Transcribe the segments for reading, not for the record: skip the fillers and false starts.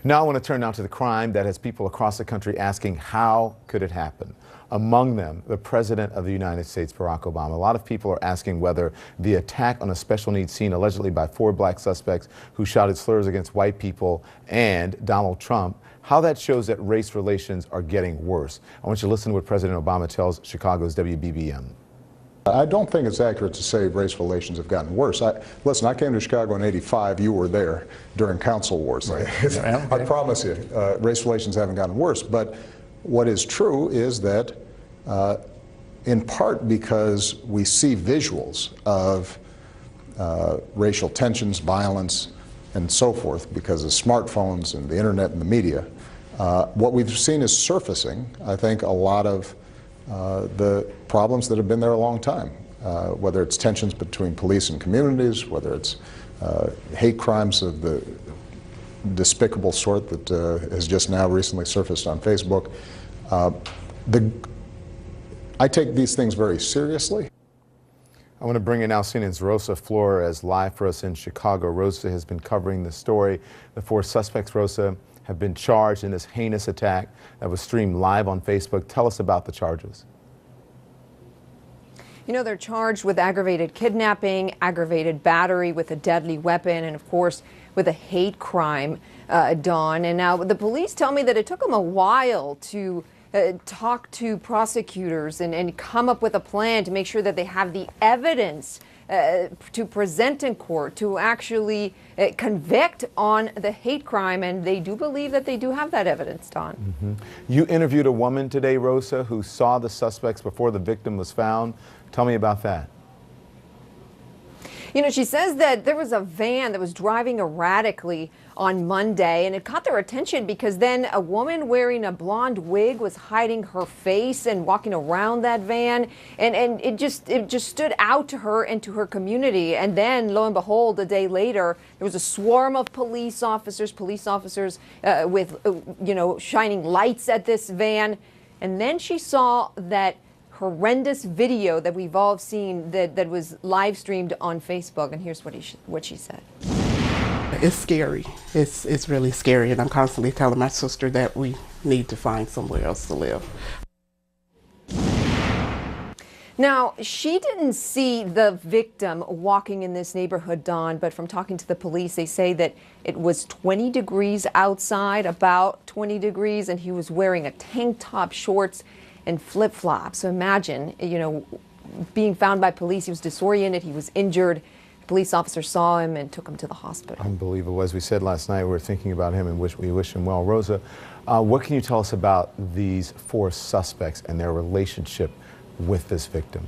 Now I want to turn now to the crime that has people across the country asking, how could it happen? Among them, the President of the United States, Barack Obama. A lot of people are asking whether the attack on a special needs scene allegedly by 4 black suspects who shouted slurs against white people and Donald Trump, how that shows that race relations are getting worse. I want you to listen to what President Obama tells Chicago's WBBM. I don't think it's accurate to say race relations have gotten worse. Listen, I came to Chicago in '85. You were there during council wars. Right. I promise you, race relations haven't gotten worse. But what is true is that, in part because we see visuals of racial tensions, violence, and so forth, because of smartphones and the internet and the media, what we've seen is surfacing, I think, a lot of the problems that have been there a long time, whether it's tensions between police and communities, whether it's hate crimes of the despicable sort that has just now recently surfaced on Facebook. I take these things very seriously. I want to bring in now CNN's Rosa Flores live for us in Chicago. Rosa has been covering the story. The 4 suspects, Rosa, have been charged in this heinous attack that was streamed live on Facebook. Tell us about the charges. You know, they're charged with aggravated kidnapping, aggravated battery with a deadly weapon, and of course with a hate crime, Dawn. And now the police tell me that it took them a while to talk to prosecutors and come up with a plan to make sure that they have the evidence to present in court to actually convict on the hate crime, and they do believe that they do have that evidence, Don. You interviewed a woman today, Rosa, who saw the suspects before the victim was found. Tell me about that. You know, she says that there was a van that was driving erratically on Monday, and it caught their attention because then a woman wearing a blonde wig was hiding her face and walking around that van, and it just stood out to her and to her community. And then, lo and behold, a day later, there was a swarm of police officers with shining lights at this van. And then she saw that horrendous video that we've all seen that was live streamed on Facebook, and here's what she said. It's scary. It's really scary, and I'm constantly telling my sister that we need to find somewhere else to live. Now, she didn't see the victim walking in this neighborhood, Dawn, but from talking to the police, they say that it was 20 degrees outside, about 20 degrees, and he was wearing a tank top, shorts, and flip-flops. So imagine, you know, being found by police. He was disoriented, he was injured. A police officer saw him and took him to the hospital. Unbelievable. As we said last night, we were thinking about him and we wish him well. Rosa, what can you tell us about these 4 suspects and their relationship with this victim?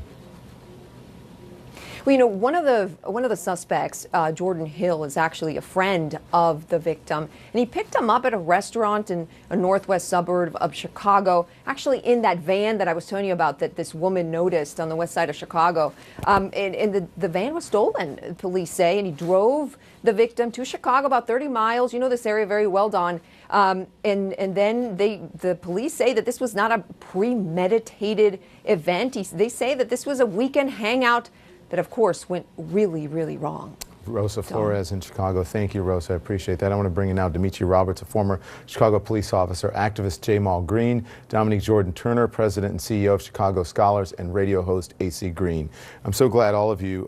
Well, you know, one of the suspects, Jordan Hill, is actually a friend of the victim, and he picked him up at a restaurant in a northwest suburb of Chicago, actually in that van that I was telling you about that this woman noticed on the west side of Chicago. And the van was stolen, police say, and he drove the victim to Chicago, about 30 miles. You know this area very well, Don. And then the police say that this was not a premeditated event. They say that this was a weekend hangout that, of course, went really, really wrong. Rosa Flores in Chicago. Thank you, Rosa. I appreciate that. I want to bring in now Demetri Roberts, a former Chicago police officer, activist Jamal Green, Dominique Jordan Turner, president and CEO of Chicago Scholars, and radio host AC Green. I'm so glad all of you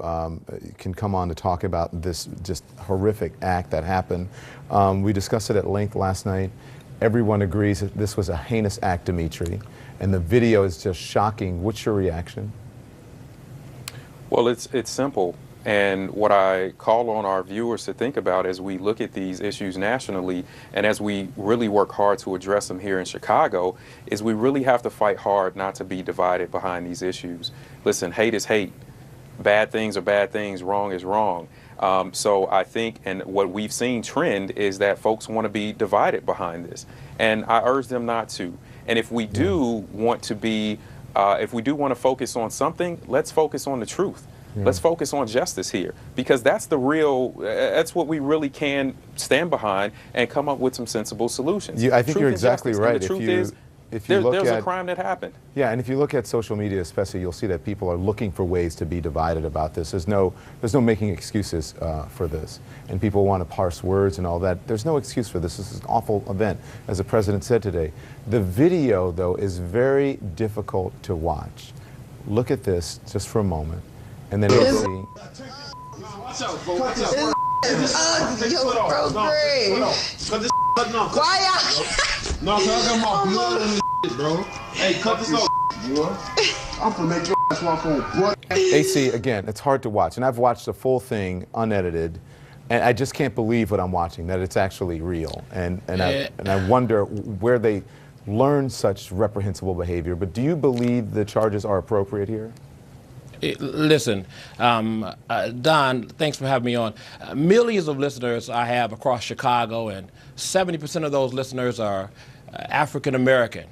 can come on to talk about this just horrific act that happened. We discussed it at length last night. Everyone agrees that this was a heinous act, Demetri, and the video is just shocking. What's your reaction? Well, it's simple. And what I call on our viewers to think about as we look at these issues nationally and as we really work hard to address them here in Chicago is we really have to fight hard not to be divided behind these issues. Listen, hate is hate. Bad things are bad things. Wrong is wrong. So I think, and what we've seen trend is that folks want to be divided behind this. And I urge them not to. And if we do want to be if we do want to focus on something, let's focus on the truth. Yeah. Let's focus on justice here, because that's that's what we really can stand behind and come up with some sensible solutions. I think you're exactly right. The truth is, if you look there's at a crime that happened. Yeah, and if you look at social media especially, you'll see that people are looking for ways to be divided about this. There's no making excuses for this. And people want to parse words and all that. There's no excuse for this. This is an awful event, as the president said today. The video, though, is very difficult to watch. Look at this just for a moment, and then you'll see. No, cause I got my blood on this bro. Hey, cut this off, boy. I'm gonna make your ass walk on, boy. AC, again, it's hard to watch, and I've watched the full thing unedited, and I just can't believe what I'm watching, that it's actually real. And I wonder where they learn such reprehensible behavior. But do you believe the charges are appropriate here? Listen, Don, thanks for having me on. Millions of listeners I have across Chicago, and 70% of those listeners are African American.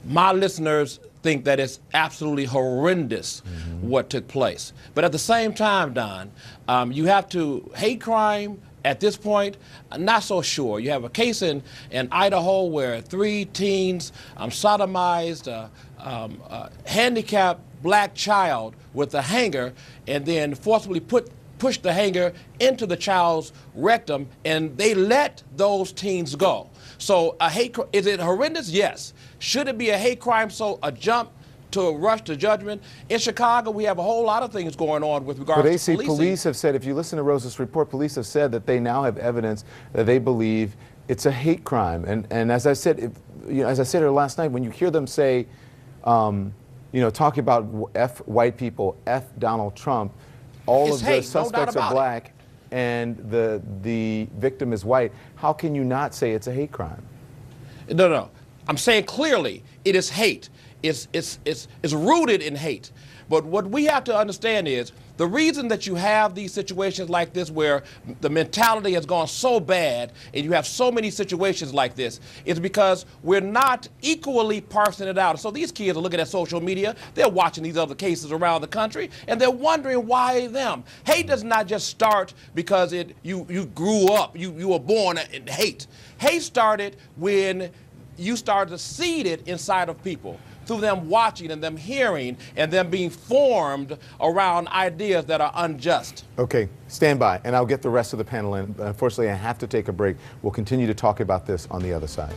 My listeners think that it's absolutely horrendous what took place. But at the same time, Don, you have to hate crime. At this point, not so sure. You have a case in Idaho where 3 teens sodomized a handicapped black child with a hanger and then forcibly pushed the hanger into the child's rectum, and they let those teens go. So is it horrendous? Yes. Should it be a hate crime? So a jump to a rush to judgment? In Chicago, we have a whole lot of things going on with regards to policing. But AC, police have said, if you listen to Rosa's report, police have said that they now have evidence that they believe it's a hate crime. And as I said, as I said here last night, when you hear them say, talking about F white people, F Donald Trump, all of the suspects are black, and the victim is white, how can you not say it's a hate crime? No. I'm saying clearly it is hate. It's rooted in hate. But what we have to understand is the reason that you have these situations like this where the mentality has gone so bad and you have so many situations like this is because we're not equally parsing it out. So these kids are looking at social media, they're watching these other cases around the country, and they're wondering why them. Hate does not just start because you grew up, you were born in hate. Hate started when you started to seed it inside of people, through them watching and them hearing and them being formed around ideas that are unjust. Okay, stand by, and I'll get the rest of the panel in. Unfortunately, I have to take a break. We'll continue to talk about this on the other side.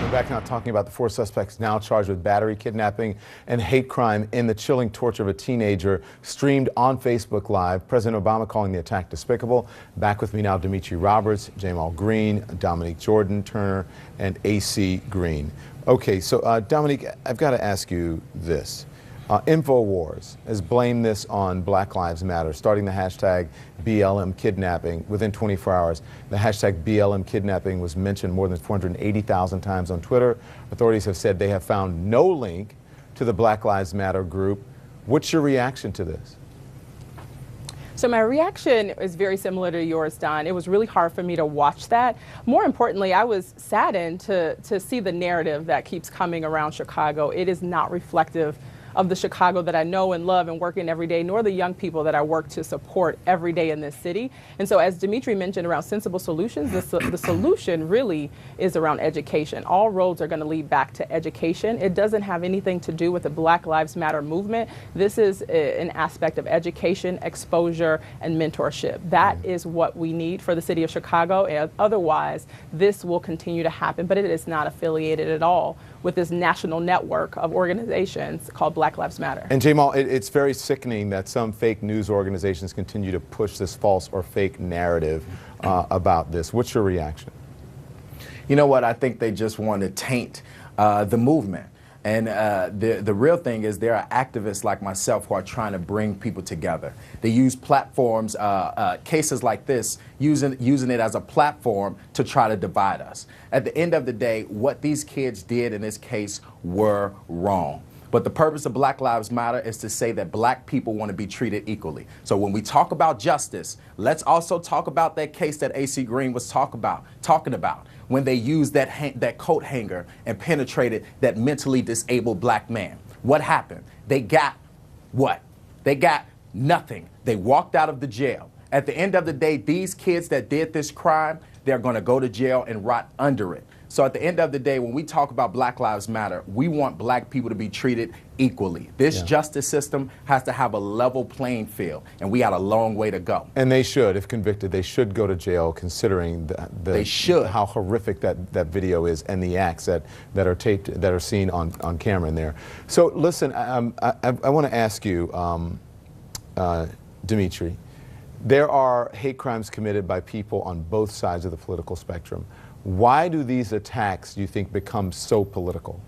We're back now talking about the 4 suspects now charged with battery, kidnapping, and hate crime in the chilling torture of a teenager, streamed on Facebook Live. President Obama calling the attack despicable. Back with me now, Dimitri Roberts, Jamal Green, Dominique Jordan Turner, and AC Green. Okay, so Dominique, I've got to ask you this. InfoWars has blamed this on Black Lives Matter, starting the hashtag BLM kidnapping. Within 24 hours, the hashtag BLM kidnapping was mentioned more than 480,000 times on Twitter. Authorities have said they have found no link to the Black Lives Matter group. What's your reaction to this? So my reaction is very similar to yours, Don. It was really hard for me to watch that. More importantly, I was saddened to see the narrative that keeps coming around Chicago. It is not reflective of the Chicago that I know and love and work in every day, nor the young people that I work to support every day in this city. And so as Dimitri mentioned around sensible solutions, the solution really is around education. All roads are going to lead back to education. It doesn't have anything to do with the Black Lives Matter movement. This is an aspect of education, exposure, and mentorship. That is what we need for the city of Chicago. And otherwise, this will continue to happen, but it is not affiliated at all with this national network of organizations called Black Lives Matter. And Jamal, it's very sickening that some fake news organizations continue to push this false or fake narrative about this. What's your reaction? You know what? I think they just want to taint the movement. And the real thing is there are activists like myself who are trying to bring people together. They use platforms, cases like this, using it as a platform to try to divide us. At the end of the day, what these kids did in this case were wrong. But the purpose of Black Lives Matter is to say that black people want to be treated equally. So when we talk about justice, let's also talk about that case that AC Green was talking about, when they used that coat hanger and penetrated that mentally disabled black man. What happened? They got what? They got nothing. They walked out of the jail. At the end of the day, these kids that did this crime, they're going to go to jail and rot under it. So at the end of the day, when we talk about Black Lives Matter, we want black people to be treated equally. This justice system has to have a level playing field, and we got a long way to go. And they should, if convicted, they should go to jail, considering They should. how horrific that video is and the acts that are taped, that are seen on camera in there. So listen, I want to ask you, Dimitri, there are hate crimes committed by people on both sides of the political spectrum. Why do these attacks, do you think, become so political?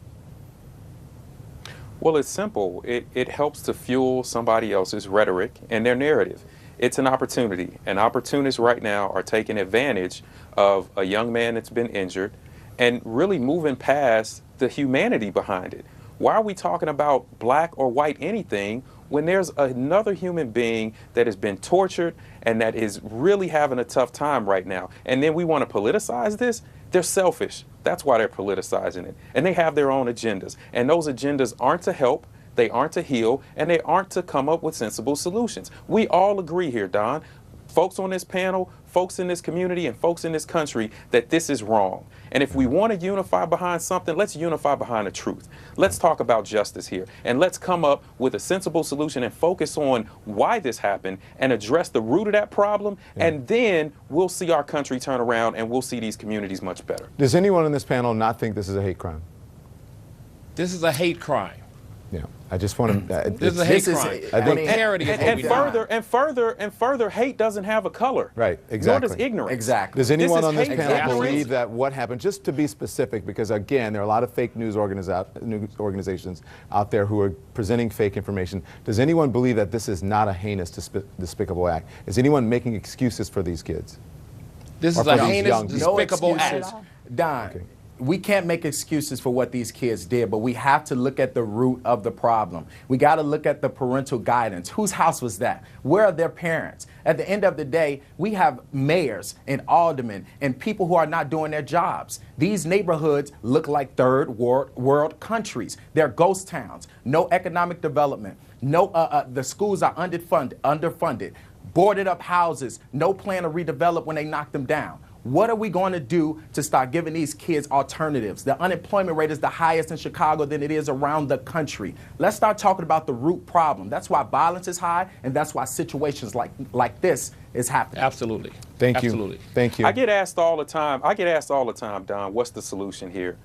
Well, it's simple. It helps to fuel somebody else's rhetoric and their narrative. It's an opportunity. And opportunists right now are taking advantage of a young man that's been injured and really moving past the humanity behind it. Why are we talking about black or white anything when there's another human being that has been tortured and that is really having a tough time right now? And then we want to politicize this? They're selfish. That's why they're politicizing it. And they have their own agendas. And those agendas aren't to help, they aren't to heal, and they aren't to come up with sensible solutions. We all agree here, Don, folks on this panel, folks in this community, and folks in this country, that this is wrong. And if we want to unify behind something, let's unify behind the truth. Let's talk about justice here. And let's come up with a sensible solution and focus on why this happened and address the root of that problem. And then we'll see our country turn around and we'll see these communities much better. Does anyone in this panel not think this is a hate crime? This is a hate crime. Yeah, I just want to. This is a hate crime. I think parody is what we do. And further, hate doesn't have a color. Right, exactly. Nor does ignorance. Exactly. Does anyone on this hate. panel Exactly. believe that what happened, just to be specific, because again, there are a lot of fake news organizations out there who are presenting fake information. Does anyone believe that this is not a heinous, despicable act? Is anyone making excuses for these kids? This Or is for a these heinous, young people? despicable No act. excuses. Don, we can't make excuses for what these kids did, but we have to look at the root of the problem. We got to look at the parental guidance. Whose house was that? Where are their parents? At the end of the day, we have mayors and aldermen and people who are not doing their jobs. These neighborhoods look like third world countries. They're ghost towns. No economic development. No, the schools are underfunded. Boarded up houses. No plan to redevelop when they knock them down. What are we going to do to start giving these kids alternatives? The unemployment rate is the highest in Chicago than it is around the country. Let's start talking about the root problem. That's why violence is high, and that's why situations like this is happening. Absolutely. Thank you. Absolutely. Thank you. I get asked all the time, Don, what's the solution here?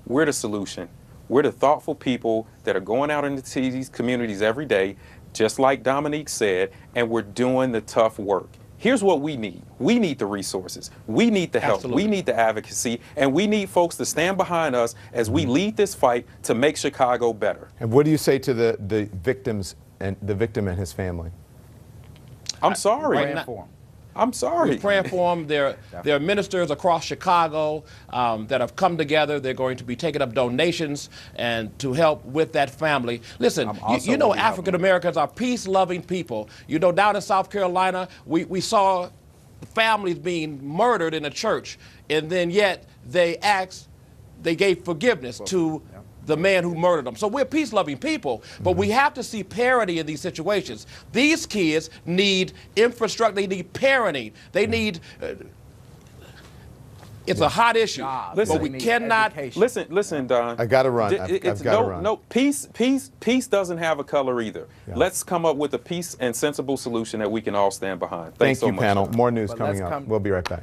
We're the solution. We're the thoughtful people that are going out into these communities every day, just like Dominique said, and we're doing the tough work. Here's what we need. We need the resources. We need the help. Absolutely. We need the advocacy. And we need folks to stand behind us as we lead this fight to make Chicago better. And what do you say to the victims and the victim and his family? I'm sorry. Praying for 'em. I'm sorry. We're praying for them. There are ministers across Chicago that have come together. They're going to be taking up donations and to help with that family. Listen, you know African Americans are peace-loving people. You know, down in South Carolina, we saw families being murdered in a church, and then yet they gave forgiveness to the man who murdered them. So we're peace-loving people, but we have to see parity in these situations. These kids need infrastructure, they need parenting, they need, it's a hot issue, but we cannot. Listen, Don. I gotta run. I've gotta run. No, peace doesn't have a color either. Yeah. Let's come up with a peace and sensible solution that we can all stand behind. Thanks so much. Thank you, panel. More news coming up. We'll be right back.